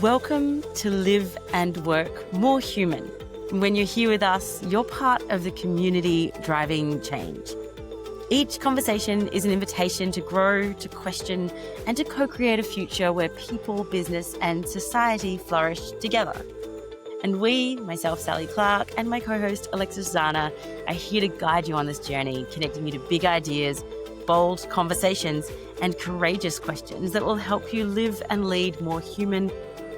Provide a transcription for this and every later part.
Welcome to Live and Work More Human. When you're here with us, you're part of the community driving change. Each conversation is an invitation to grow, to question, and to co-create a future where people, business, and society flourish together. And we, myself, Sally Clark, and my co-host, Alexis, are here to guide you on this journey, connecting you to big ideas, bold conversations, and courageous questions that will help you live and lead more human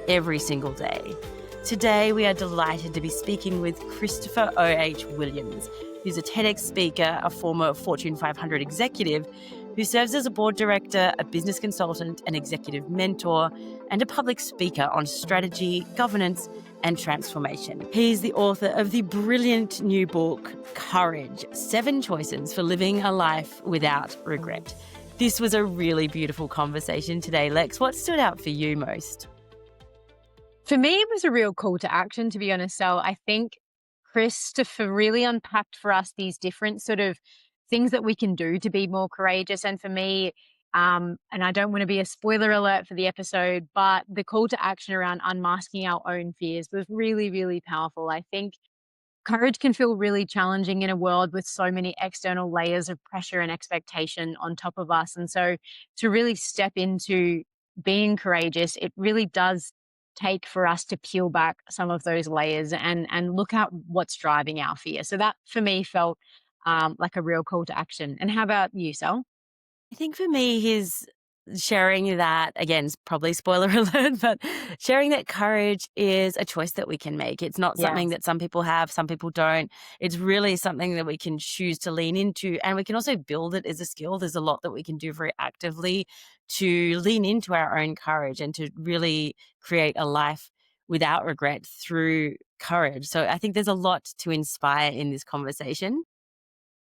every single day. Today, we are delighted to be speaking with Christopher O.H. Williams, who's a TEDx speaker, a former Fortune 500 executive, who serves as a board director, a business consultant, an executive mentor, and a public speaker on strategy, governance, and transformation. He's the author of the brilliant new book, C.O.U.R.A.G.E, 7 Choices for Living a Life Without Regret. This was a really beautiful conversation today, Lex. What stood out for you most? For me, it was a real call to action, to be honest. So I think Christopher really unpacked for us these different sort of things that we can do to be more courageous. And for me, and I don't want to be a spoiler alert for the episode, but the call to action around unmasking our own fears was really, really powerful. I think courage can feel really challenging in a world with so many external layers of pressure and expectation on top of us. And so to really step into being courageous, it really does take for us to peel back some of those layers and look at what's driving our fear. So that for me felt like a real call to action. And how about you, Sal? I think for me, his sharing that, again, it's probably spoiler alert, but sharing that courage is a choice that we can make. It's not something that some people have, some people don't. It's really something that we can choose to lean into, and we can also build it as a skill. There's a lot that we can do very actively to lean into our own courage and to really create a life without regret through courage. So I think there's a lot to inspire in this conversation.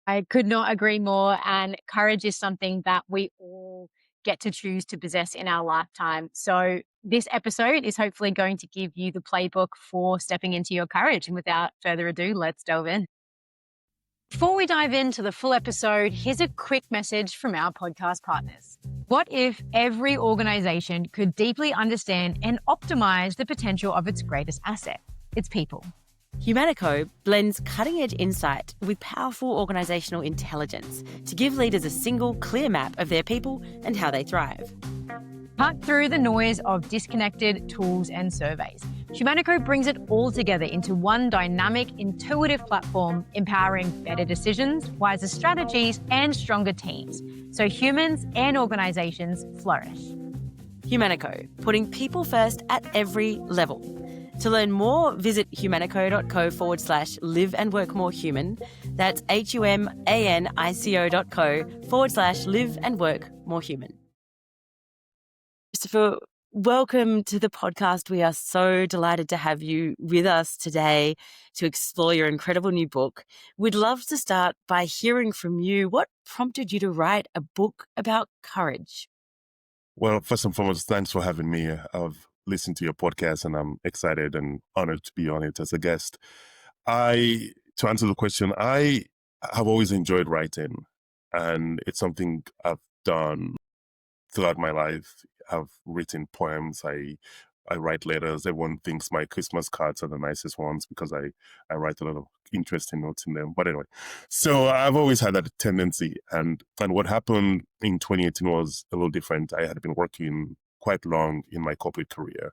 I could not agree more. And courage is something that we all get to choose to possess in our lifetime. So this episode is hopefully going to give you the playbook for stepping into your courage. And without further ado, let's delve in. Before we dive into the full episode, here's a quick message from our podcast partners. What if every organization could deeply understand and optimize the potential of its greatest asset, its people? Humanico blends cutting-edge insight with powerful organizational intelligence to give leaders a single, clear map of their people and how they thrive. Cut through the noise of disconnected tools and surveys. Humanico brings it all together into one dynamic, intuitive platform, empowering better decisions, wiser strategies, and stronger teams, so humans and organizations flourish. Humanico, putting people first at every level. To learn more, visit humanico.co/live and work more human. That's humanico.co/live and work more human. Christopher, welcome to the podcast. We are so delighted to have you with us today to explore your incredible new book. We'd love to start by hearing from you. What prompted you to write a book about courage? Well, first and foremost, thanks for having me. I've listened to your podcast and I'm excited and honored to be on it as a guest. To answer the question, I have always enjoyed writing, and it's something I've done throughout my life. I've written poems. I write letters. Everyone thinks my Christmas cards are the nicest ones because I write a lot of interesting notes in them. But anyway, so I've always had that tendency. And what happened in 2018 was a little different. I had been working quite long in my corporate career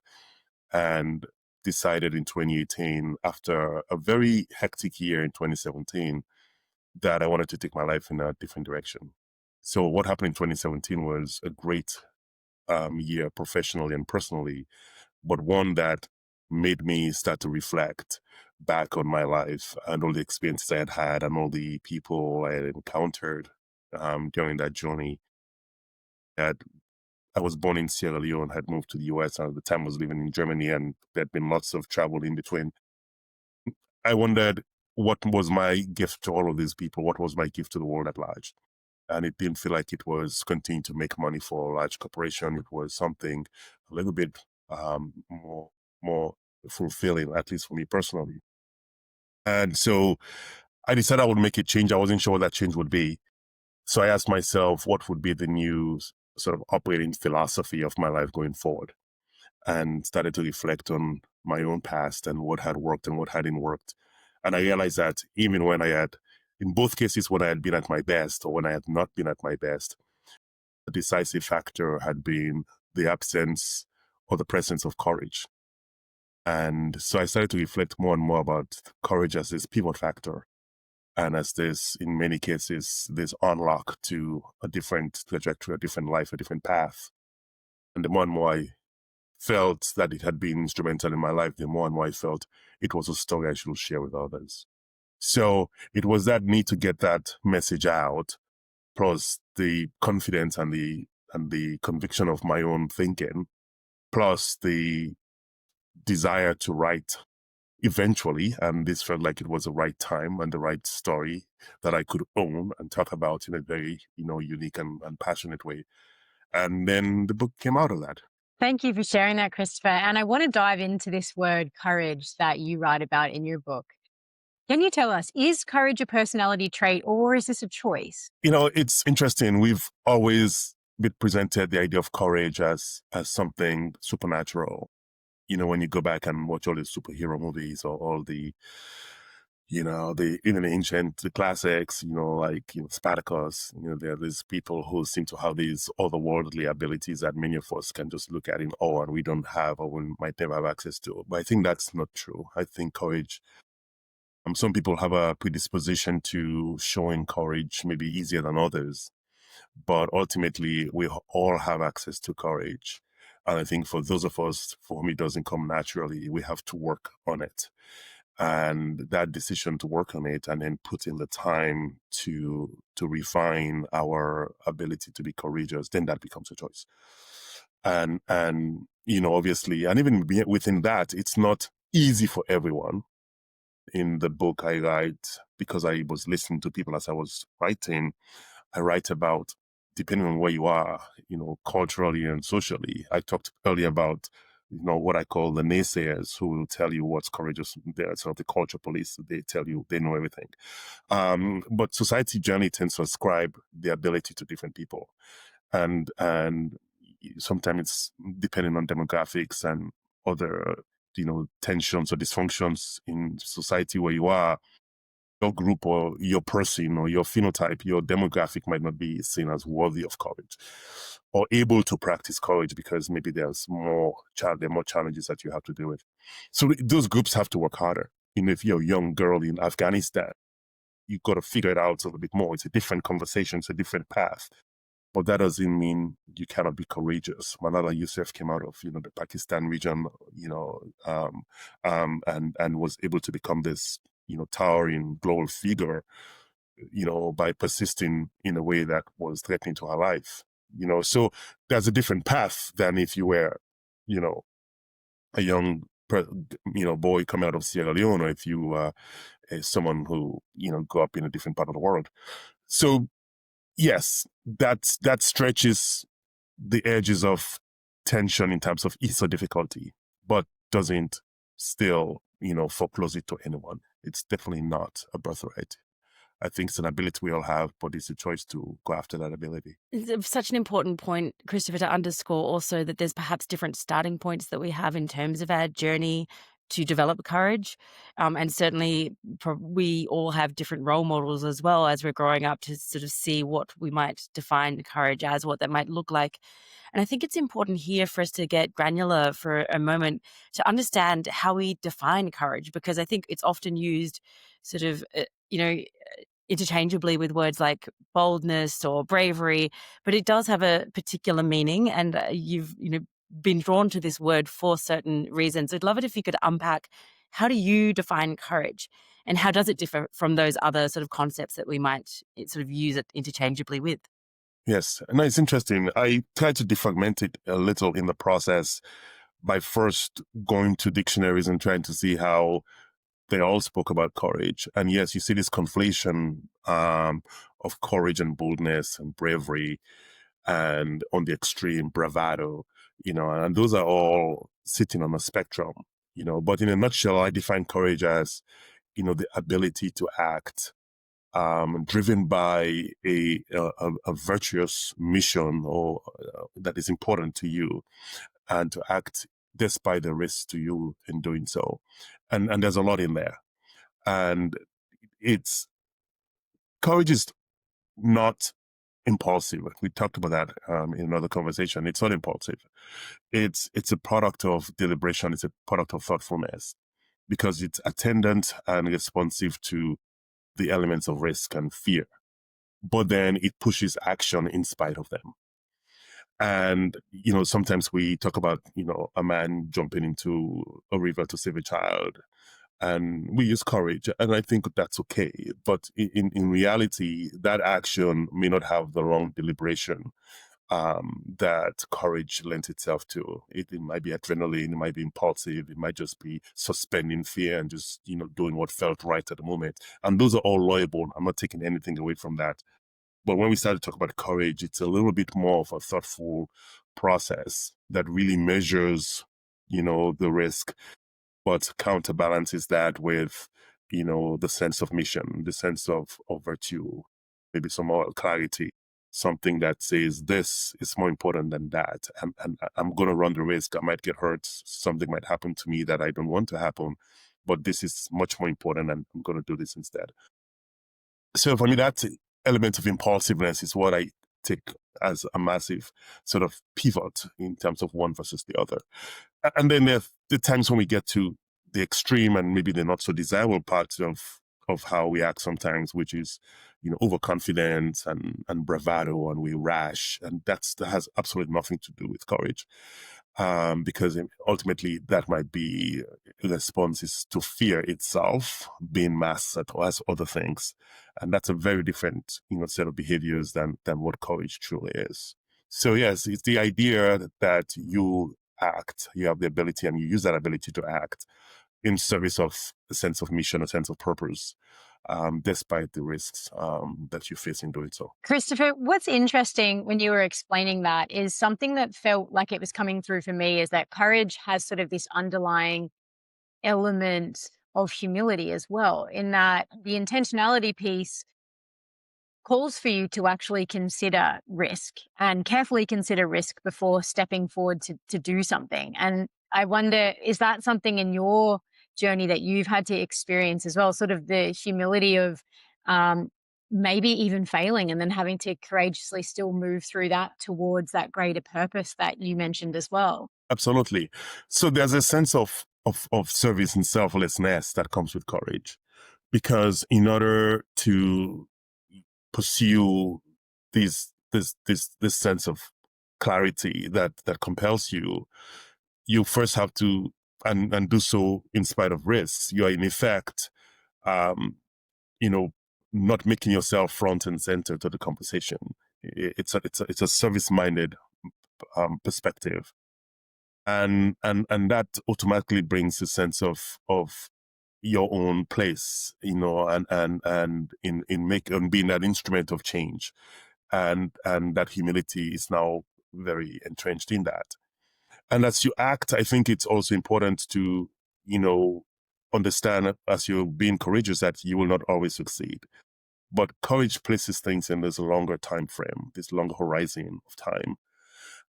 and decided in 2018, after a very hectic year in 2017, that I wanted to take my life in a different direction. So what happened in 2017 was a great year professionally and personally, but one that made me start to reflect back on my life and all the experiences I had had and all the people I had encountered during that journey. I was born in Sierra Leone, had moved to the US, and at the time I was living in Germany, and there'd been lots of travel in between. I wondered, what was my gift to all of these people? What was my gift to the world at large? And it didn't feel like it was continuing to make money for a large corporation. It was something a little bit more fulfilling, at least for me personally. And so I decided I would make a change. I wasn't sure what that change would be. So I asked myself, what would be the new sort of operating philosophy of my life going forward? and started to reflect on my own past and what had worked and what hadn't worked. And I realized that even when I had, in both cases, when I had been at my best or when I had not been at my best, the decisive factor had been the absence or the presence of courage. And so I started to reflect more and more about courage as this pivot factor. And as this, in many cases, this unlock to a different trajectory, a different life, a different path. And the more and more I felt that it had been instrumental in my life, the more and more I felt it was a story I should share with others. So it was that need to get that message out, plus the confidence and the conviction of my own thinking, plus the desire to write eventually, and this felt like it was the right time and the right story that I could own and talk about in a very, unique and passionate way. And then the book came out of that. Thank you for sharing that, Christopher. And I want to dive into this word courage that you write about in your book. Can you tell us, is courage a personality trait or is this a choice? It's interesting. We've always been presented the idea of courage as something supernatural. When you go back and watch all the superhero movies or all the, even the classics, Spartacus, there are these people who seem to have these otherworldly abilities that many of us can just look at in awe and we don't have or we might never have access to. But I think that's not true. I think courage, some people have a predisposition to showing courage maybe easier than others, but ultimately we all have access to courage. And I think for those of us for whom it doesn't come naturally, we have to work on it. And that decision to work on it and then put in the time to refine our ability to be courageous, then that becomes a choice. And obviously, and even within that, it's not easy for everyone. In the book I write, because I was listening to people as I was writing, I write about, depending on where you are, culturally and socially. I talked earlier about, what I call the naysayers who will tell you what's courageous. They're sort of the culture police. They tell you they know everything. But society generally tends to ascribe the ability to different people. And sometimes it's depending on demographics and other, tensions or dysfunctions in society where you are. Your group or your person or your phenotype, your demographic might not be seen as worthy of courage or able to practice courage because maybe there are more challenges that you have to deal with. So those groups have to work harder. If you're a young girl in Afghanistan, you've got to figure it out a little bit more. It's a different conversation. It's a different path. But that doesn't mean you cannot be courageous. Malala Yousafzai came out of, the Pakistan region, and was able to become this, towering global figure, by persisting in a way that was threatening to her life. So there's a different path than if you were, a young, boy coming out of Sierra Leone, or if you someone who, grew up in a different part of the world. So yes, that stretches the edges of tension in terms of ease or difficulty, but doesn't still, foreclose it to anyone. It's definitely not a birthright. I think it's an ability we all have, but it's a choice to go after that ability. It's such an important point, Christopher, to underscore also that there's perhaps different starting points that we have in terms of our journey to develop courage. And certainly we all have different role models as well as we're growing up to sort of see what we might define courage as, what that might look like. And I think it's important here for us to get granular for a moment to understand how we define courage, because I think it's often used sort of, interchangeably with words like boldness or bravery, but it does have a particular meaning, and you've been drawn to this word for certain reasons. I'd love it if you could unpack, how do you define courage, and how does it differ from those other sort of concepts that we might sort of use it interchangeably with? Yes, no, it's interesting. I tried to defragment it a little in the process by first going to dictionaries and trying to see how they all spoke about courage. And yes, you see this conflation of courage and boldness and bravery, and on the extreme, bravado, and those are all sitting on a spectrum, But in a nutshell, I define courage as, the ability to act driven by a virtuous mission or that is important to you, and to act despite the risk to you in doing so. And there's a lot in there. And courage is not impulsive. We talked about that in another conversation. It's not impulsive. It's a product of deliberation. It's a product of thoughtfulness because it's attendant and responsive to the elements of risk and fear. But then it pushes action in spite of them. And, sometimes we talk about, a man jumping into a river to save a child, and we use courage, and I think that's okay. But in reality, that action may not have the wrong deliberation that courage lends itself to. It might be adrenaline, it might be impulsive, it might just be suspending fear and just, doing what felt right at the moment. And those are all laudable. I'm not taking anything away from that. But when we start to talk about courage, it's a little bit more of a thoughtful process that really measures, the risk, but counterbalances that with, the sense of mission, the sense of virtue, maybe some more clarity, something that says this is more important than that. And I'm going to run the risk. I might get hurt. Something might happen to me that I don't want to happen, but this is much more important, and I'm going to do this instead. So for me, that element of impulsiveness is what I take as a massive sort of pivot in terms of one versus the other. And then there are the times when we get to the extreme and maybe the not so desirable parts of how we act sometimes, which is, overconfidence and bravado, and we rash. And that has absolutely nothing to do with courage. Because ultimately that might be responses to fear itself being masked as other things. And that's a very different, set of behaviors than what courage truly is. So yes, it's the idea that you act, you have the ability, and you use that ability to act in service of a sense of mission, a sense of purpose, despite the risks that you face in doing so. Christopher, what's interesting when you were explaining that is something that felt like it was coming through for me is that courage has sort of this underlying element of humility as well, in that the intentionality piece calls for you to actually consider risk and carefully consider risk before stepping forward to do something. And I wonder, is that something in your journey that you've had to experience as well, sort of the humility of maybe even failing and then having to courageously still move through that towards that greater purpose that you mentioned as well? Absolutely. So there's a sense of service and selflessness that comes with courage, because in order to pursue this sense of clarity that compels you, you first have to and do so in spite of risks. You are in effect, not making yourself front and center to the conversation. It's a service-minded perspective, and that automatically brings a sense of your own place, and in being that instrument of change, and that humility is now very entrenched in that. And as you act, I think it's also important to, understand as you're being courageous that you will not always succeed. But courage places things in this longer time frame, this longer horizon of time.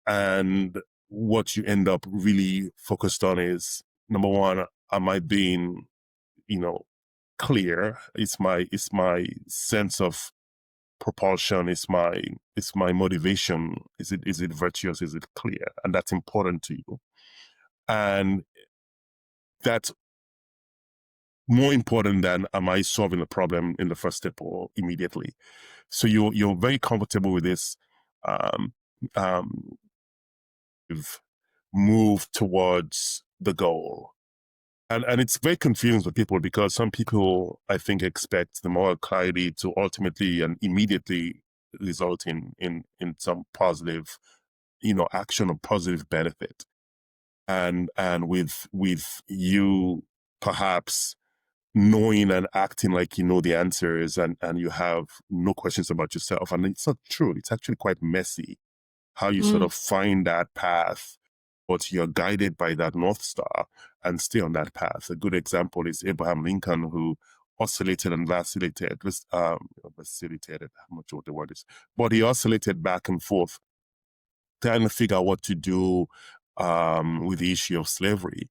And what you end up really focused on is, number one, am I being, clear? It's my sense of propulsion, it's my motivation. Is it virtuous? Is it clear? And that's important to you. And that's more important than am I solving the problem in the first step or immediately. So you're very comfortable with this move towards the goal. And it's very confusing for people, because some people, I think, expect the moral clarity to ultimately and immediately result in some positive, action or positive benefit. And with you perhaps knowing and acting like you know the answers, and you have no questions about yourself. And it's not true. It's actually quite messy how you sort of find that path, but you're guided by that North Star and stay on that path. A good example is Abraham Lincoln, who oscillated and vacillated. Vacillated, I'm not sure what the word is, but he oscillated back and forth, trying to figure out what to do, with the issue of slavery.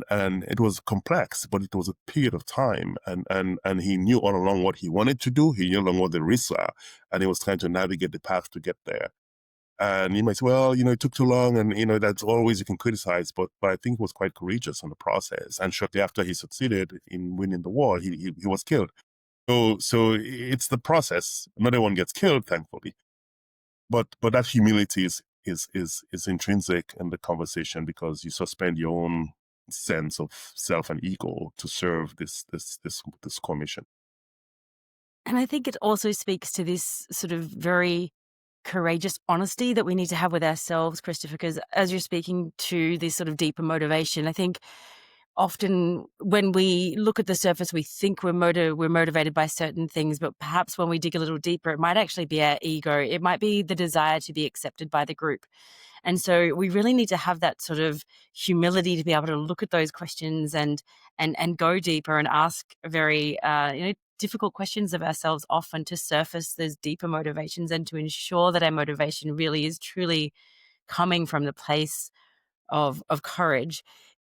And it was complex, but it was a period of time. And he knew all along what he wanted to do. He knew all along what the risks are. And he was trying to navigate the path to get there. And you might say, well, it took too long. And, that's always you can criticize. But I think he was quite courageous on the process. And shortly after he succeeded in winning the war, he was killed. So it's the process. Not everyone gets killed, thankfully. But that humility is intrinsic in the conversation, because you suspend your own sense of self and ego to serve this core mission. And I think it also speaks to this sort of very courageous honesty that we need to have with ourselves, Christopher, because as you're speaking to this sort of deeper motivation, I think often when we look at the surface, we think we're motivated by certain things, but perhaps when we dig a little deeper, it might actually be our ego. It might be the desire to be accepted by the group. And so we really need to have that sort of humility to be able to look at those questions and go deeper and ask very difficult questions of ourselves, often to surface those deeper motivations and to ensure that our motivation really is truly coming from the place of courage.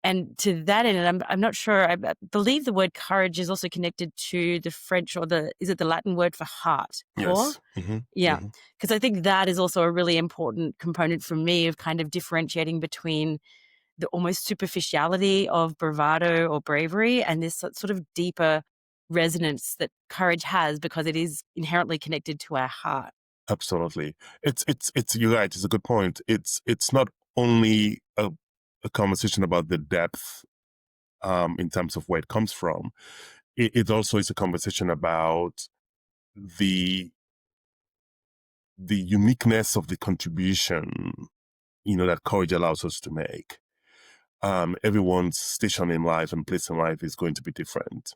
And to that end, and I'm not sure, I believe the word courage is also connected to the French, or is it the Latin word for heart? Yes. Mm-hmm. Yeah. Mm-hmm. Because I think that is also a really important component for me of kind of differentiating between the almost superficiality of bravado or bravery and this sort of deeper resonance that courage has, because it is inherently connected to our heart. Absolutely. It's you're right. It's a good point. It's not only a conversation about the depth in terms of where it comes from. It also is a conversation about the uniqueness of the contribution, that courage allows us to make. Everyone's station in life and place in life is going to be different.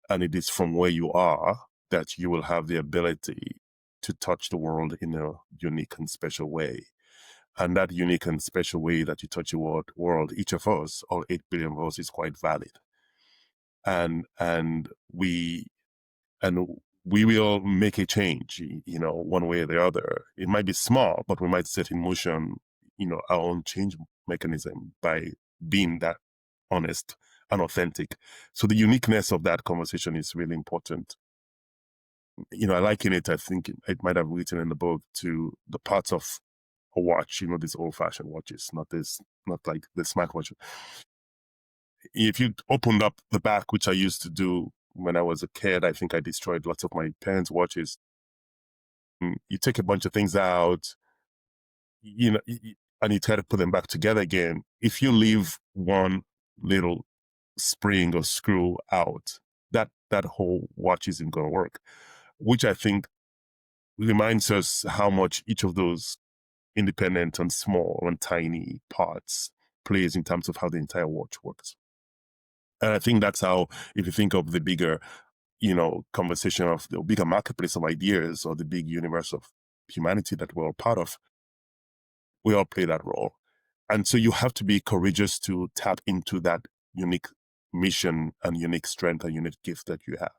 And it is from where you are that you will have the ability to touch the world in a unique and special way. And that unique and special way that you touch the world, each of us, all 8 billion of us, is quite valid. And we will make a change, one way or the other. It might be small, but we might set in motion, our own change mechanism by being that honest and authentic. So the uniqueness of that conversation is really important. I liken it, I think it might have written in the book, to the parts of a watch, these old-fashioned watches, not like the smartwatch. If you opened up the back, which I used to do when I was a kid, I think I destroyed lots of my parents' watches. You take a bunch of things out, and you try to put them back together again. If you leave one little spring or screw out, that whole watch isn't going to work, which I think reminds us how much each of those independent and small and tiny parts plays in terms of how the entire watch works. And I think that's how, if you think of the bigger, conversation of the bigger marketplace of ideas, or the big universe of humanity that we're all part of, we all play that role. And so you have to be courageous to tap into that unique mission and unique strength and unique gift that you have.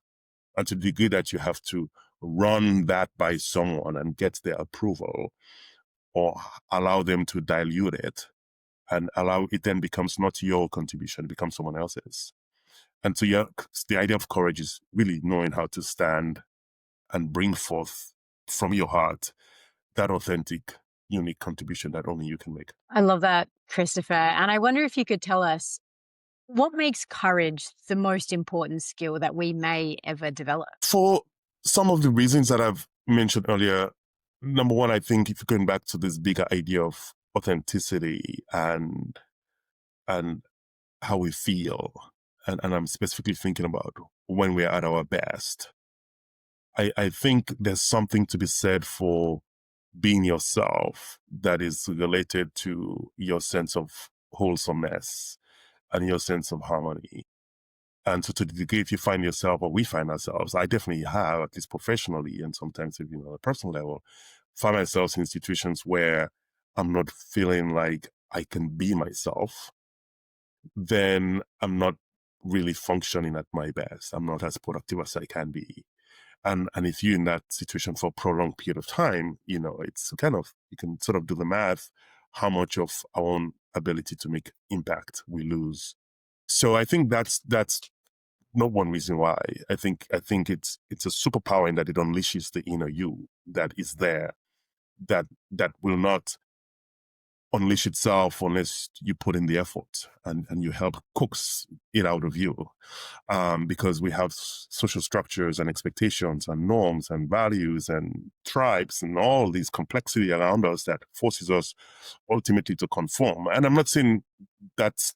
And to the degree that you have to run that by someone and get their approval, or allow them to dilute it, and allow it then becomes not your contribution, it becomes someone else's. And so the idea of courage is really knowing how to stand and bring forth from your heart that authentic, unique contribution that only you can make. I love that, Christopher. And I wonder if you could tell us, what makes courage the most important skill that we may ever develop? For some of the reasons that I've mentioned earlier, number one, I think, if you're going back to this bigger idea of authenticity and how we feel, and I'm specifically thinking about when we're at our best, I think there's something to be said for being yourself that is related to your sense of wholesomeness and your sense of harmony. And so to the degree, if you find yourself, or we find ourselves, I definitely have, at least professionally, and sometimes even on a personal level, find myself in situations where I'm not feeling like I can be myself, then I'm not really functioning at my best. I'm not as productive as I can be. And if you're in that situation for a prolonged period of time, it's kind of, you can sort of do the math how much of our own ability to make impact we lose. So I think that's not one reason why. I think it's a superpower in that it unleashes the inner you that is there, that will not unleash itself unless you put in the effort and you help coax it out of you. Because we have social structures and expectations and norms and values and tribes and all these complexity around us that forces us ultimately to conform. And I'm not saying that's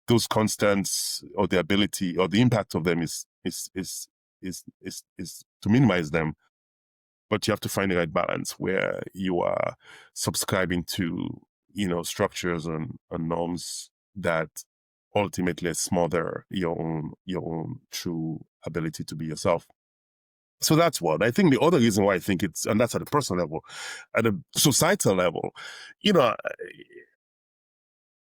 those constants or the ability or the impact of them is to minimize them. But you have to find the right balance where you are subscribing to, structures and norms that ultimately smother your own true ability to be yourself. So that's what I think. The other reason why I think it's, and that's at a personal level, at a societal level,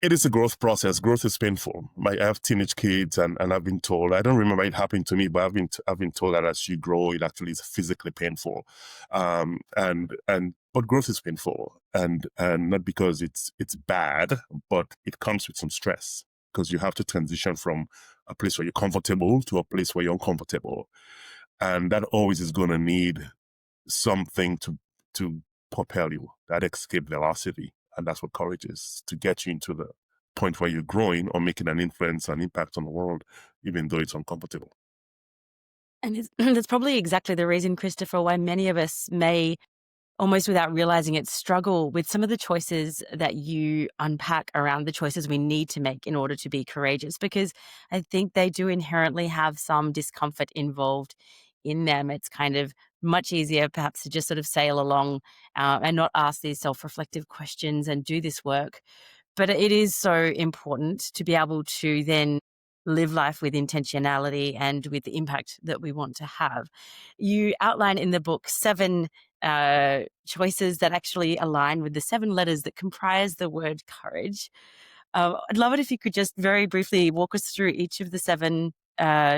it is a growth process. Growth is painful. I have teenage kids, and I've been told, I don't remember it happening to me, but I've been told that as you grow, it actually is physically painful. But growth is painful, and not because it's bad, but it comes with some stress, because you have to transition from a place where you're comfortable to a place where you're uncomfortable, and that always is going to need something to propel you, that escape velocity. And that's what courage is, to get you into the point where you're growing or making an influence and impact on the world, even though it's uncomfortable. And that's probably exactly the reason, Christopher, why many of us may, almost without realizing it, struggle with some of the choices that you unpack around the choices we need to make in order to be courageous, because I think they do inherently have some discomfort involved in them. It's kind of much easier perhaps to just sort of sail along and not ask these self-reflective questions and do this work. But it is so important to be able to then live life with intentionality and with the impact that we want to have. You outline in the book 7 choices that actually align with the 7 letters that comprise the word courage. I'd love it if you could just very briefly walk us through each of the 7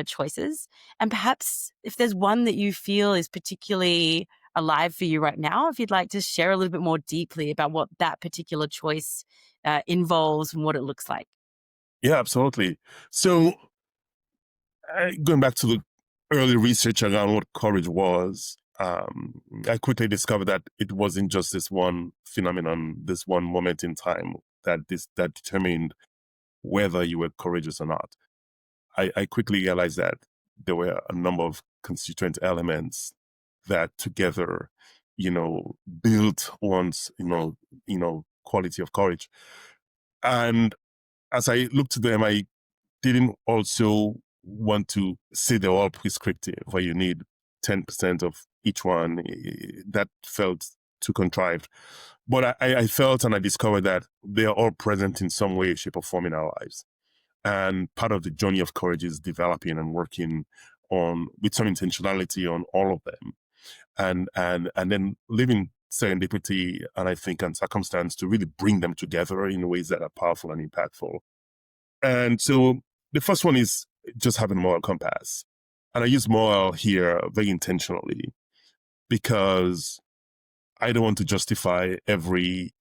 choices, and perhaps if there's one that you feel is particularly alive for you right now, if you'd like to share a little bit more deeply about what that particular choice involves and what it looks like. Yeah, absolutely. So going back to the early research around what courage was, I quickly discovered that it wasn't just this one phenomenon, this one moment in time that determined whether you were courageous or not. I quickly realized that there were a number of constituent elements that together, built one's, quality of courage. And as I looked at them, I didn't also want to say they're all prescriptive, where you need 10% of each one. That felt too contrived. But I felt and I discovered that they are all present in some way, shape, or form in our lives. And part of the journey of courage is developing and working with some intentionality on all of them. And then living serendipity and I think and circumstance to really bring them together in ways that are powerful and impactful. And so the first one is just having a moral compass. And I use moral here very intentionally because I don't want to justify every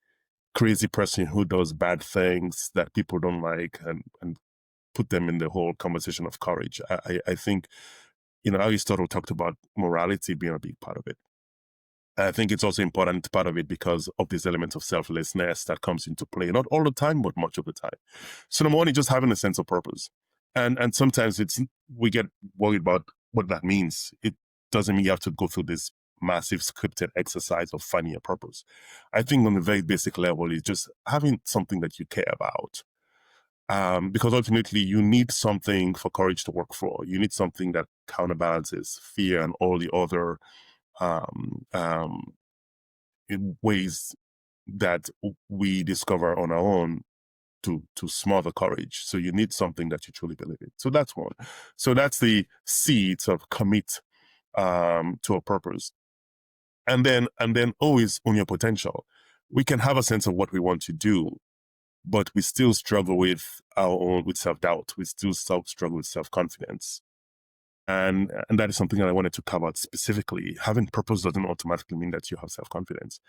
crazy person who does bad things that people don't like and put them in the whole conversation of courage. I think, Aristotle talked about morality being a big part of it. I think it's also important part of it because of this element of selflessness that comes into play, not all the time, but much of the time. So number one is just having a sense of purpose. And sometimes we get worried about what that means. It doesn't mean you have to go through this massive scripted exercise of finding a purpose. I think on the very basic level is just having something that you care about. Because ultimately you need something for courage to work for. You need something that counterbalances fear and all the other in ways that we discover on our own to smother courage. So you need something that you truly believe in. So that's one. So that's the C, of commit to a purpose. And then always own your potential. We can have a sense of what we want to do, but we still struggle with with self-doubt. We still struggle with self-confidence. And that is something that I wanted to cover specifically. Having purpose doesn't automatically mean that you have self-confidence.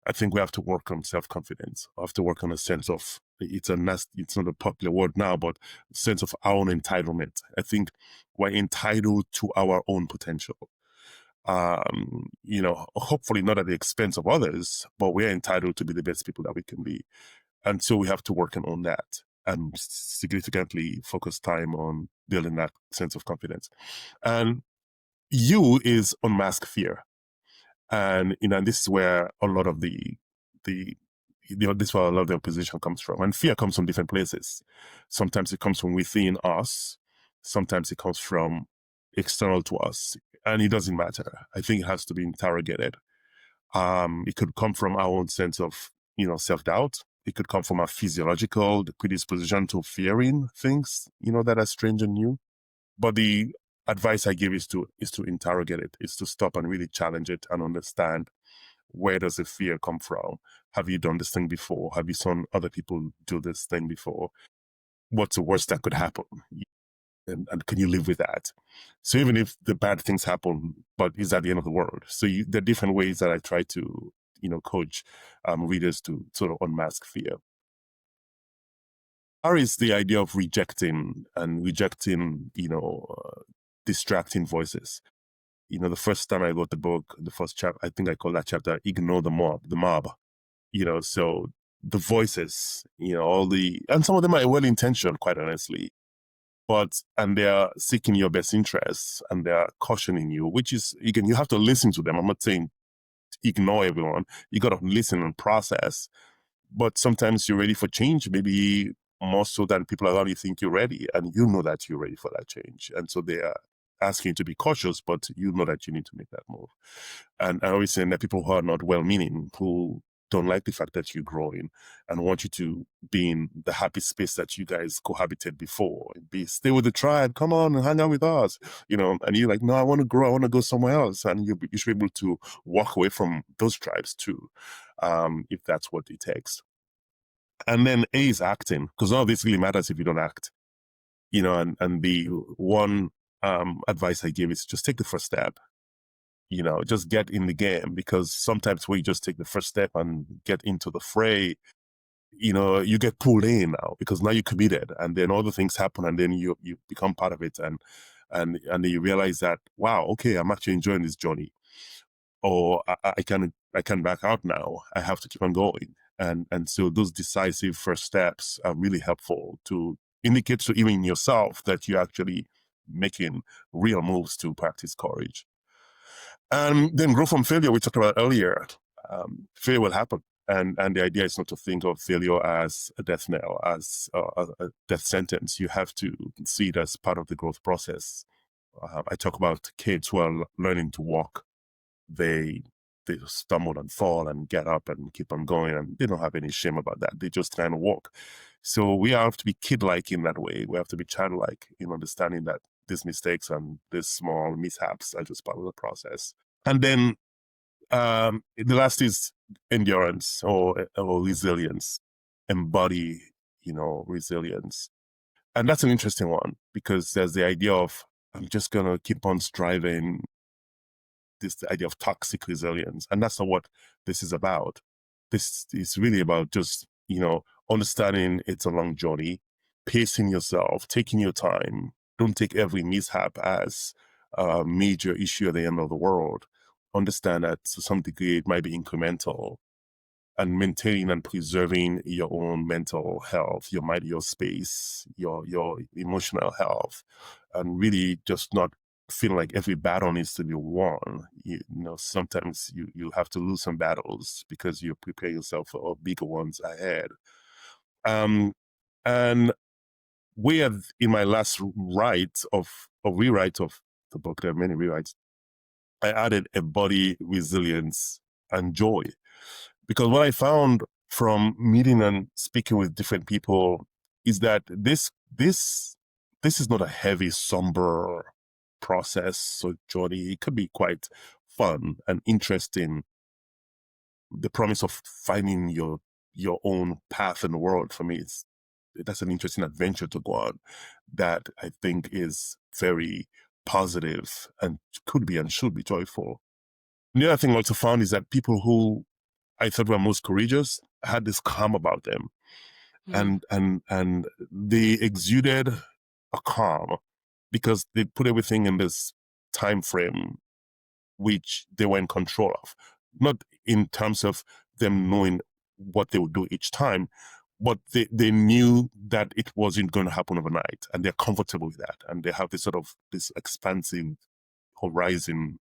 I think we have to work on self-confidence. We have to work on a sense of, it's not a popular word now, but sense of our own entitlement. I think we're entitled to our own potential. Hopefully not at the expense of others, but we're entitled to be the best people that we can be. And so we have to work on that and significantly focus time on building that sense of confidence. And is unmask fear. And, this is where a lot of this is where a lot of the opposition comes from. And fear comes from different places. Sometimes it comes from within us. Sometimes it comes from external to us. And it doesn't matter. I think it has to be interrogated. It could come from our own sense of, self-doubt. It could come from our physiological predisposition to fearing things, that are strange and new. But the advice I give is to interrogate it, is to stop and really challenge it and understand, where does the fear come from? Have you done this thing before? Have you seen other people do this thing before? What's the worst that could happen? And can you live with that? So even if the bad things happen, but is that the end of the world? So there are different ways that I try to, coach readers to sort of unmask fear. C.O.U.R.A.G.E is the idea of rejecting, distracting voices. The first time I wrote the book, the first chapter, I think I call that chapter, Ignore the Mob. So the voices, and some of them are well-intentioned, quite honestly, and they are seeking your best interests and they are cautioning you, which is, again, you have to listen to them. I'm not saying ignore everyone. You got to listen and process. But sometimes you're ready for change, maybe more so than people around you think you're ready, and you know that you're ready for that change. And so they are asking you to be cautious, but you know that you need to make that move. And I always say that people who are not well-meaning, who don't like the fact that you're growing and want you to be in the happy space that you guys cohabited before, stay with the tribe, come on and hang out with us, and you're like, no, I want to grow, I want to go somewhere else. And you should be able to walk away from those tribes too, if that's what it takes. And then A is acting, because none of this really matters if you don't act, and the one advice I give is just take the first step. Just get in the game, because sometimes when you just take the first step and get into the fray, you get pulled in now, because now you're committed, and then all the things happen, and then you become part of it, and then you realize that, wow, okay, I'm actually enjoying this journey, or I can back out now. I have to keep on going, and so those decisive first steps are really helpful to indicate to even yourself that you're actually making real moves to practice courage. And then grow from failure, we talked about earlier. Failure will happen. And the idea is not to think of failure as a death knell, as a death sentence. You have to see it as part of the growth process. I talk about kids who are learning to walk. They stumble and fall and get up and keep on going, and they don't have any shame about that. They just kind of walk. So we have to be kid-like in that way. We have to be childlike in understanding that these mistakes and these small mishaps are just part of the process. And then the last is endurance or resilience. Embody, resilience. And that's an interesting one, because there's the idea of, I'm just going to keep on striving, the idea of toxic resilience. And that's not what this is about. This is really about just, understanding it's a long journey, pacing yourself, taking your time. Don't take every mishap as a major issue at the end of the world. Understand that to some degree it might be incremental, and maintaining and preserving your own mental health, your mind, your space, your emotional health, and really just not feeling like every battle needs to be won. Sometimes you have to lose some battles because you prepare yourself for bigger ones ahead. And we have, in my last rewrite of the book, there are many rewrites, I added embody, resilience, and joy. Because what I found from meeting and speaking with different people is that this is not a heavy, somber process or journey. It could be quite fun and interesting. The promise of finding your own path in the world, for me, that's an interesting adventure to go on that I think is very positive and could be and should be joyful. The other thing I also found is that people who I thought were most courageous had this calm about them. Mm. And they exuded a calm because they put everything in this time frame which they were in control of. Not in terms of them knowing what they would do each time, but they knew that it wasn't going to happen overnight, and they're comfortable with that. And they have this sort of this expansive horizon,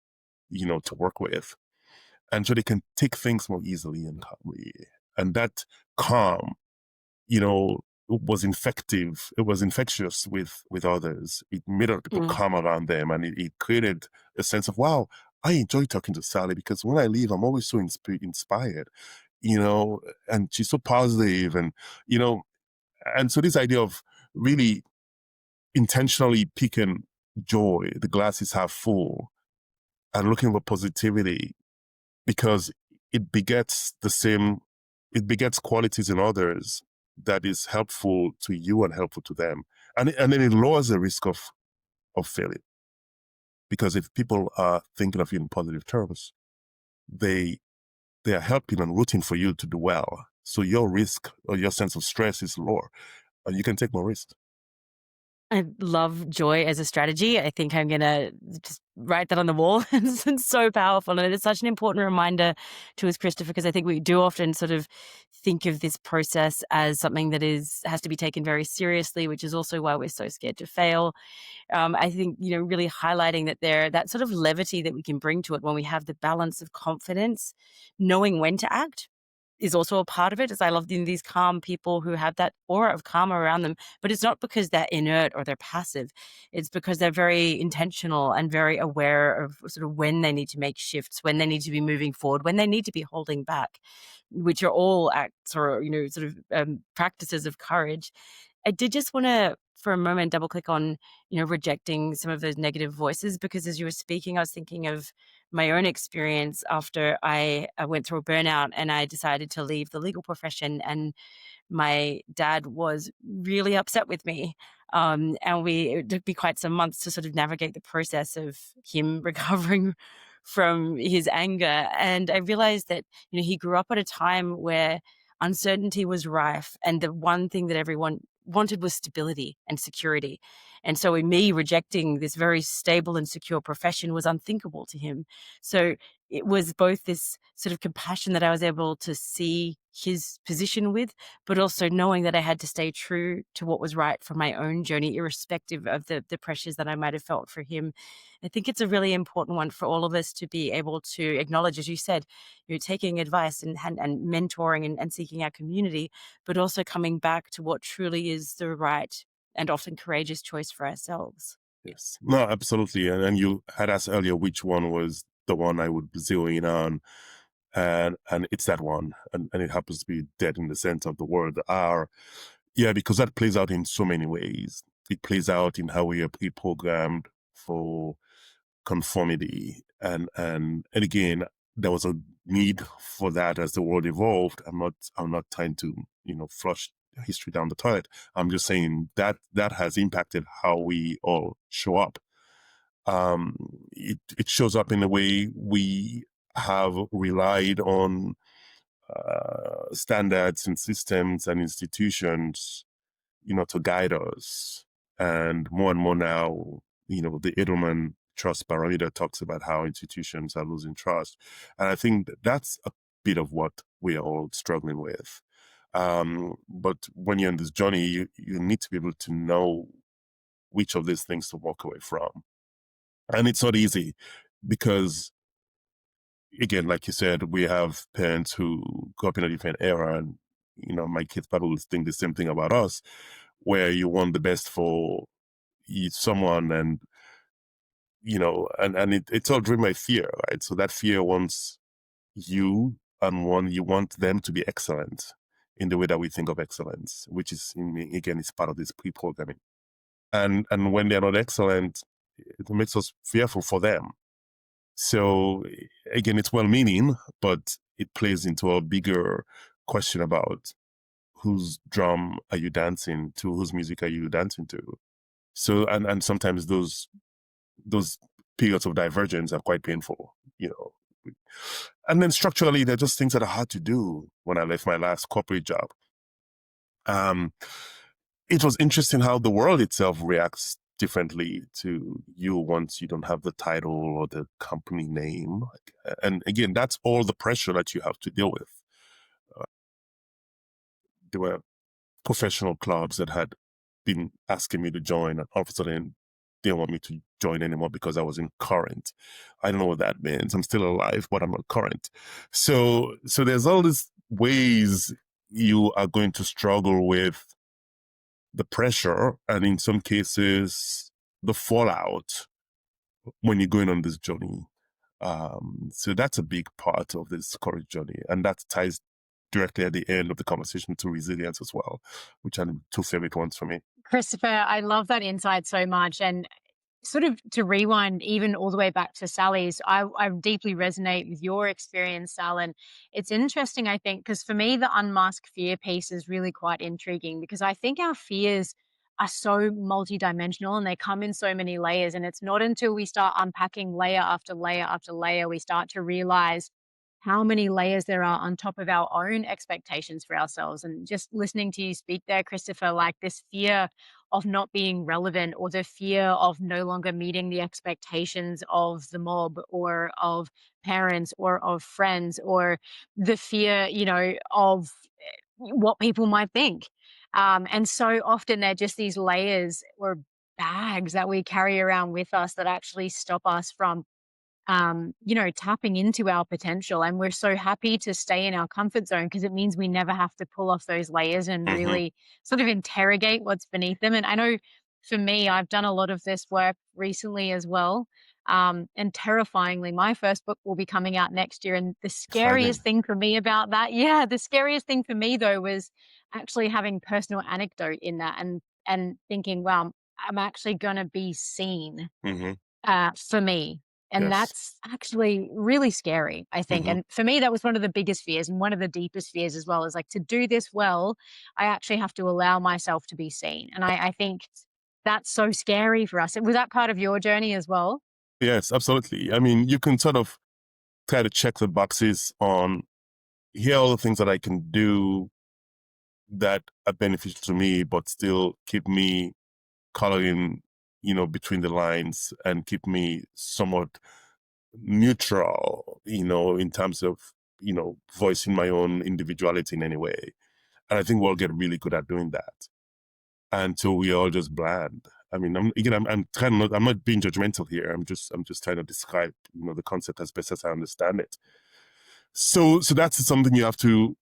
to work with. And so they can take things more easily and calmly. And that calm, was infective. It was infectious with others. It made other people Mm. calm around them, and it created a sense of, wow, I enjoy talking to Sally because when I leave, I'm always so inspired, and she's so positive, and so this idea of really intentionally picking joy, the glass is half full, and looking for positivity because it begets it begets qualities in others that is helpful to you and helpful to them. And then it lowers the risk of failure. Because if people are thinking of you in positive terms, they are helping and rooting for you to do well. So your risk or your sense of stress is lower and you can take more risks. I love joy as a strategy. I think I'm going to just write that on the wall. It's so powerful. And it's such an important reminder to us, Christopher, because I think we do often sort of think of this process as something that has to be taken very seriously, which is also why we're so scared to fail. I think, really highlighting that sort of levity that we can bring to it when we have the balance of confidence, knowing when to act is also a part of it. As I love these calm people who have that aura of calm around them, but it's not because they're inert or they're passive. It's because they're very intentional and very aware of sort of when they need to make shifts, when they need to be moving forward, when they need to be holding back, which are all acts or, sort of practices of courage. I did just want to, for a moment, double click on, rejecting some of those negative voices, because as you were speaking, I was thinking of my own experience after I went through a burnout and I decided to leave the legal profession. And my dad was really upset with me. And it took me quite some months to sort of navigate the process of him recovering from his anger. And I realized that, he grew up at a time where uncertainty was rife. And the one thing that everyone wanted was stability and security. And so in me rejecting this very stable and secure profession was unthinkable to him. So it was both this sort of compassion that I was able to see his position with, but also knowing that I had to stay true to what was right for my own journey, irrespective of the pressures that I might have felt for him. I think it's a really important one for all of us to be able to acknowledge, as you said, you're taking advice and mentoring and seeking our community, but also coming back to what truly is the right and often courageous choice for ourselves. Yes. No, absolutely. And you had asked earlier which one was the one I would zero in on. And it's that one. And it happens to be dead in the sense of the word R. Yeah, because that plays out in so many ways. It plays out in how we are pre-programmed for conformity. And again, there was a need for that as the world evolved. I'm not trying to, flush history down the toilet. I'm just saying that has impacted how we all show up. It shows up in the way we have relied on standards and systems and institutions, to guide us. And more now, the Edelman Trust Barometer talks about how institutions are losing trust. And I think that's a bit of what we are all struggling with. But when you're on this journey, you need to be able to know which of these things to walk away from. And it's not easy because, again, like you said, we have parents who grew up in a different era, and my kids probably will think the same thing about us, where you want the best for someone, and it's all driven by fear, right? So that fear wants you, and you want them to be excellent in the way that we think of excellence, which is, again, is part of this pre-programming. And when they're not excellent, it makes us fearful for them. So again, it's well-meaning, but it plays into a bigger question about whose drum are you dancing to, whose music are you dancing to. So and sometimes those periods of divergence are quite painful, And then structurally, they're just things that I had to do when I left my last corporate job. It was interesting how the world itself reacts differently to you once you don't have the title or the company name. And again, that's all the pressure that you have to deal with. There were professional clubs that had been asking me to join, and all of a sudden they didn't want me to join anymore because I wasn't current. I don't know what that means. I'm still alive, but I'm not current. So there's all these ways you are going to struggle with the pressure, and in some cases, the fallout when you're going on this journey. So that's a big part of this courage journey, and that ties directly at the end of the conversation to resilience as well, which are the two favorite ones for me. Christopher, I love that insight so much. And sort of to rewind even all the way back to Sally's, I deeply resonate with your experience, Sal. And it's interesting, I think, because for me, the unmasked fear piece is really quite intriguing, because I think our fears are so multidimensional and they come in so many layers. And it's not until we start unpacking layer after layer after layer, we start to realize how many layers there are on top of our own expectations for ourselves. And just listening to you speak there, Christopher, like this fear of not being relevant, or the fear of no longer meeting the expectations of the mob or of parents or of friends, or the fear, of what people might think. And so often they're just these layers or bags that we carry around with us that actually stop us from tapping into our potential. And we're so happy to stay in our comfort zone because it means we never have to pull off those layers and Mm-hmm. really sort of interrogate what's beneath them. And I know for me, I've done a lot of this work recently as well. And terrifyingly, my first book will be coming out next year. And the Exciting. scariest thing for me about that, yeah, the scariest thing for me though was actually having personal anecdote in that, and thinking, wow, I'm actually going to be seen Mm-hmm. for me. And Yes. that's actually really scary, I think. Mm-hmm. And for me, that was one of the biggest fears and one of the deepest fears as well, is like, to do this well, I actually have to allow myself to be seen. And I think that's so scary for us. Was that part of your journey as well? Yes, absolutely. I mean, you can sort of try to check the boxes on, here are all the things that I can do that are beneficial to me, but still keep me coloring, between the lines and keep me somewhat neutral, in terms of, voicing my own individuality in any way. And I think we'll get really good at doing that until we all just bland. I mean, I'm not being judgmental here. I'm just trying to describe, the concept as best as I understand it. So that's something you have to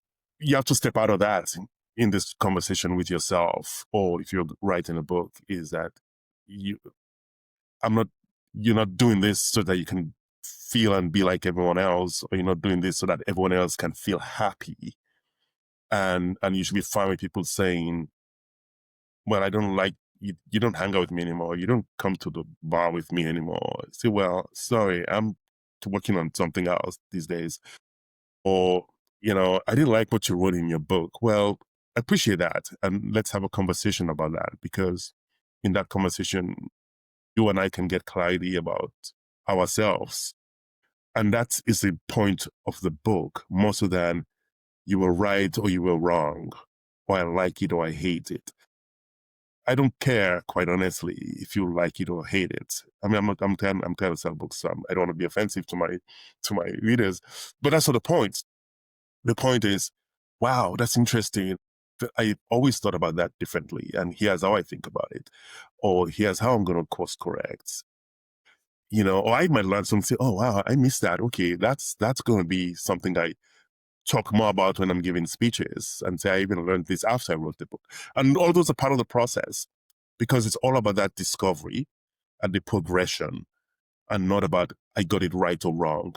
step out of that in this conversation with yourself, or if you're writing a book, is that you're not doing this so that you can feel and be like everyone else, or you're not doing this so that everyone else can feel happy. And you should be fine with people saying, well, I don't like you, you don't hang out with me anymore. You don't come to the bar with me anymore. Say, well, sorry, I'm working on something else these days. Or, I didn't like what you wrote in your book. Well, I appreciate that. And let's have a conversation about that, because in that conversation, you and I can get clarity about ourselves. And that is the point of the book, more so than you were right or you were wrong, or I like it or I hate it. I don't care, quite honestly, if you like it or hate it. I mean, I'm trying to sell books, so I don't want to be offensive to my readers, but that's not the point. The point is, wow, that's interesting. I always thought about that differently, and here's how I think about it, or here's how I'm going to course correct. Or I might learn something. Say, oh wow, I missed that. Okay, that's going to be something I talk more about when I'm giving speeches, and say I even learned this after I wrote the book. And all those are part of the process, because it's all about that discovery and the progression, and not about I got it right or wrong.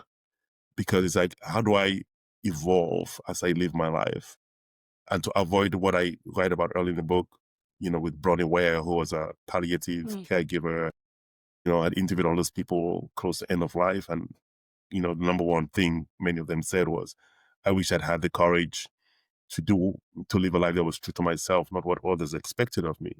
Because it's like, how do I evolve as I live my life? And to avoid what I write about early in the book, with Bronnie Ware, who was a palliative caregiver, I'd interviewed all those people close to end of life. And, the number one thing many of them said was, I wish I'd had the courage to live a life that was true to myself, not what others expected of me.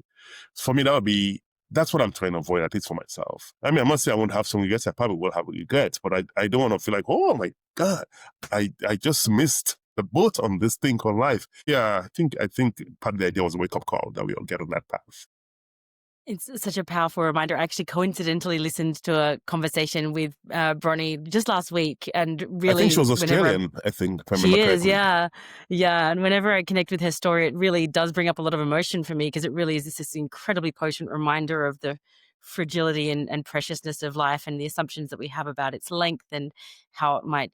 For me, that would be that's what I'm trying to avoid, at least for myself. I mean, I must say I won't have some regrets. I probably will have regrets, but I don't want to feel like, oh my God, I just missed the boat on this thing called life. Yeah, I think part of the idea was a wake-up call that we all get on that path. It's such a powerful reminder. I actually coincidentally listened to a conversation with Bronnie just last week, and I think she really, was whenever Australian, I think, if I remember she is, correctly. yeah, yeah, and whenever I connect with her story, it really does bring up a lot of emotion for me, because it really is this incredibly potent reminder of the fragility and preciousness of life, and the assumptions that we have about its length and how it might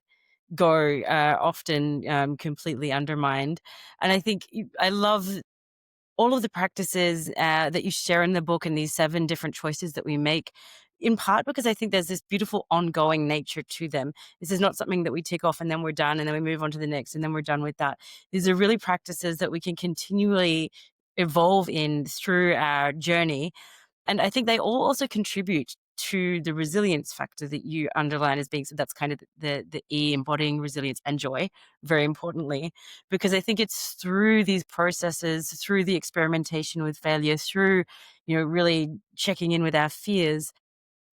go, often completely undermined. And I think I love all of the practices that you share in the book, and these 7 different choices that we make, in part because I think there's this beautiful ongoing nature to them. This is not something that we tick off and then we're done and then we move on to the next and then we're done with that. These are really practices that we can continually evolve in through our journey, and I think they all also contribute to the resilience factor that you underline as being, so that's kind of the E, embodying resilience and joy, very importantly, because I think it's through these processes, through the experimentation with failure, through, really checking in with our fears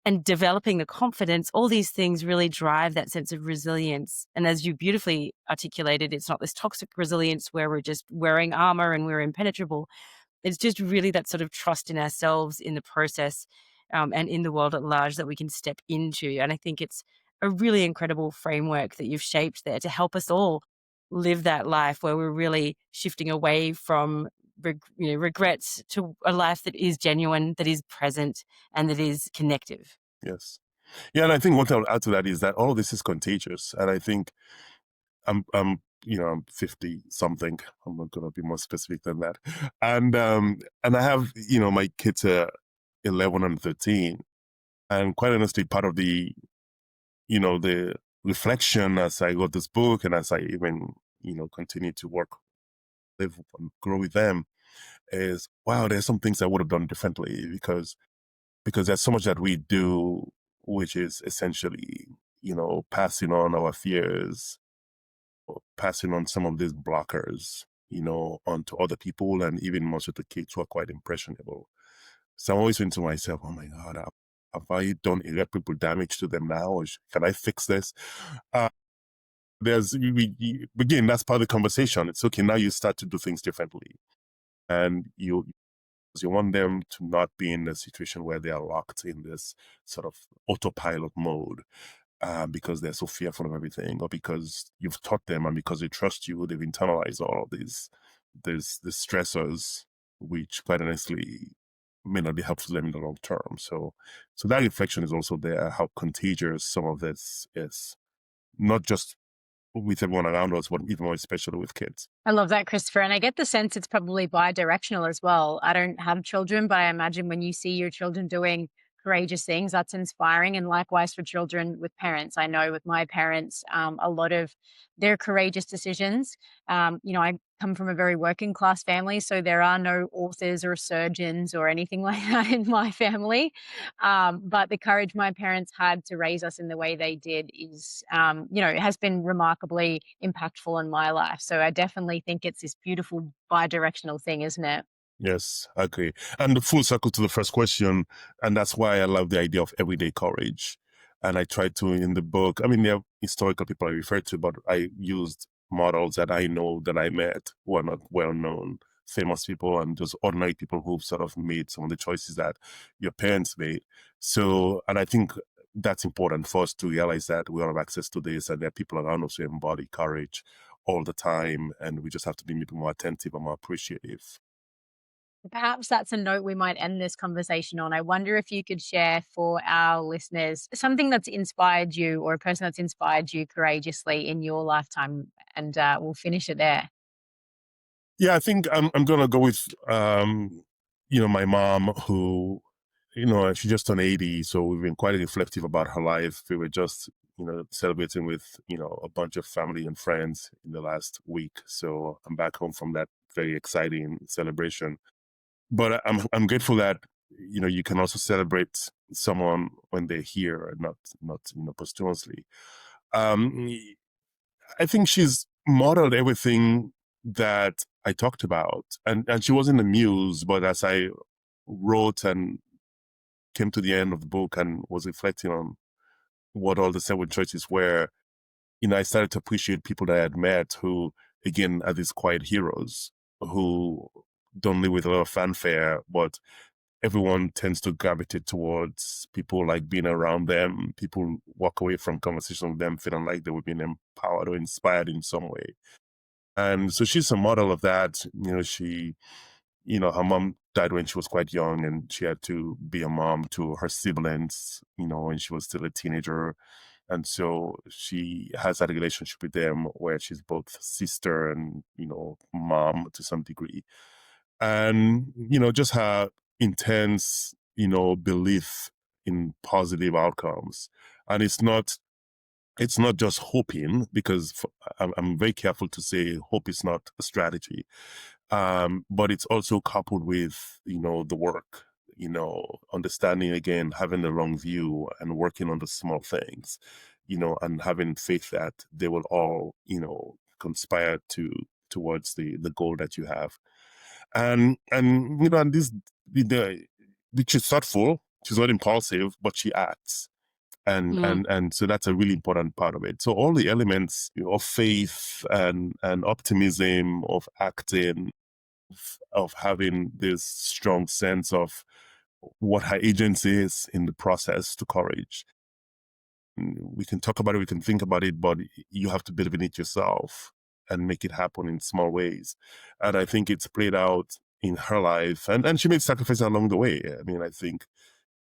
and developing the confidence, all these things really drive that sense of resilience. And as you beautifully articulated, it's not this toxic resilience where we're just wearing armor and we're impenetrable. It's just really that sort of trust in ourselves, in the process, and in the world at large that we can step into. And I think it's a really incredible framework that you've shaped there to help us all live that life where we're really shifting away from regrets to a life that is genuine, that is present, and that is connective. Yes. Yeah, and I think what I'll add to that is that all of this is contagious. And I think I'm 50 something. I'm not going to be more specific than that. And I have, my kids are 11 and 13. And quite honestly, part of the reflection as I got this book and as I even, continue to work, live and grow with them is, wow, there's some things I would have done differently because there's so much that we do, which is essentially, passing on our fears, or passing on some of these blockers, onto other people and even most of the kids who are quite impressionable. So I'm always thinking to myself, oh my God, have I done irreparable damage to them now? Or can I fix this? Again, that's part of the conversation. It's okay, now you start to do things differently. And you want them to not be in a situation where they are locked in this sort of autopilot mode because they're so fearful of everything, or because you've taught them and because they trust you, they've internalized all of these stressors, which quite honestly may not be helpful to them in the long term. So that reflection is also there, how contagious some of this is, not just with everyone around us, but even more especially with kids. I love that, Christopher. And I get the sense it's probably bi-directional as well. I don't have children, but I imagine when you see your children doing courageous things, that's inspiring. And likewise for children with parents. I know with my parents, a lot of their courageous decisions. I come from a very working class family, so there are no authors or surgeons or anything like that in my family. But the courage my parents had to raise us in the way they did is, it has been remarkably impactful in my life. So I definitely think it's this beautiful bi-directional thing, isn't it? Yes, I agree. And the full circle to the first question, and that's why I love the idea of everyday courage. And I tried to in the book, I mean, there are historical people I refer to, but I used models that I know that I met who are not well known, famous people, and just ordinary people who've sort of made some of the choices that your parents made. So, and I think that's important for us to realize that we all have access to this, and there are people around us who embody courage all the time, and we just have to be maybe more attentive and more appreciative. Perhaps that's a note we might end this conversation on. I wonder if you could share for our listeners something that's inspired you or a person that's inspired you courageously in your lifetime, and we'll finish it there. Yeah, I think I'm gonna go with my mom, who she just turned 80, so we've been quite reflective about her life. We were just celebrating with a bunch of family and friends in the last week, so I'm back home from that very exciting celebration. But I'm grateful that you can also celebrate someone when they're here and not posthumously. Um, I think she's modeled everything that I talked about, and she wasn't a muse, but as I wrote and came to the end of the book and was reflecting on what all the 7 choices were, I started to appreciate people that I had met who, again, are these quiet heroes who don't live with a lot of fanfare, but everyone tends to gravitate towards people like being around them. People walk away from conversation with them feeling like they were being empowered or inspired in some way. And so she's a model of that. Her mom died when she was quite young, and she had to be a mom to her siblings, when she was still a teenager. And so she has that relationship with them where she's both sister and, mom to some degree. And, just her intense, belief in positive outcomes. And it's not just hoping, because I'm very careful to say hope is not a strategy. But it's also coupled with, the work, understanding, again, having the long view and working on the small things, and having faith that they will all, conspire towards the goal that you have. And this, which is thoughtful, she's not impulsive, but she acts. And so that's a really important part of it. So all the elements of faith and optimism, of acting, of having this strong sense of what her agency is in the process to courage. We can talk about it, we can think about it, but you have to believe in it yourself and make it happen in small ways. And I think it's played out in her life. And she made sacrifices along the way. I mean, I think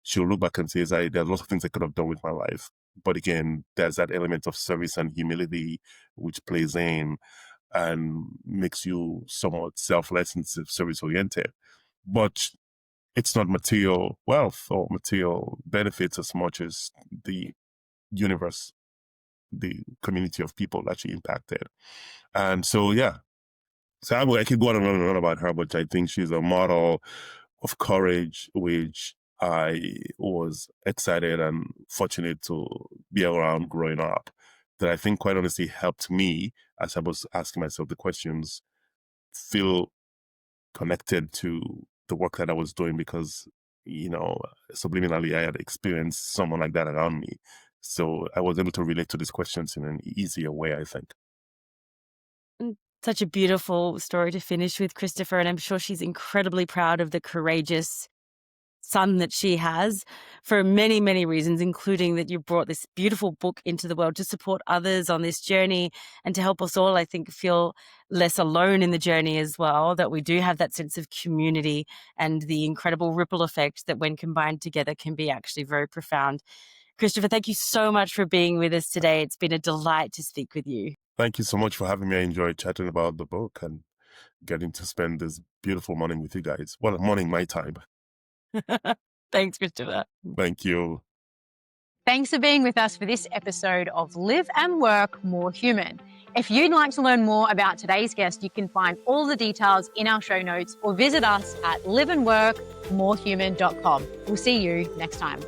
she'll look back and say, there's lots of things I could have done with my life. But again, there's that element of service and humility which plays in and makes you somewhat selfless and service-oriented. But it's not material wealth or material benefits as much as the universe, the community of people that she impacted. And so, yeah. So I could go on and on about her, but I think she's a model of courage, which I was excited and fortunate to be around growing up, that I think quite honestly helped me, as I was asking myself the questions, feel connected to the work that I was doing, because, subliminally I had experienced someone like that around me. So I was able to relate to these questions in an easier way, I think. Such a beautiful story to finish with, Christopher, and I'm sure she's incredibly proud of the courageous son that she has for many, many reasons, including that you brought this beautiful book into the world to support others on this journey and to help us all, I think, feel less alone in the journey as well, that we do have that sense of community and the incredible ripple effect that when combined together can be actually very profound. Christopher, thank you so much for being with us today. It's been a delight to speak with you. Thank you so much for having me. I enjoyed chatting about the book and getting to spend this beautiful morning with you guys. Well, morning my time. Thanks, Christopher. Thank you. Thanks for being with us for this episode of Live and Work More Human. If you'd like to learn more about today's guest, you can find all the details in our show notes or visit us at liveandworkmorehuman.com. We'll see you next time.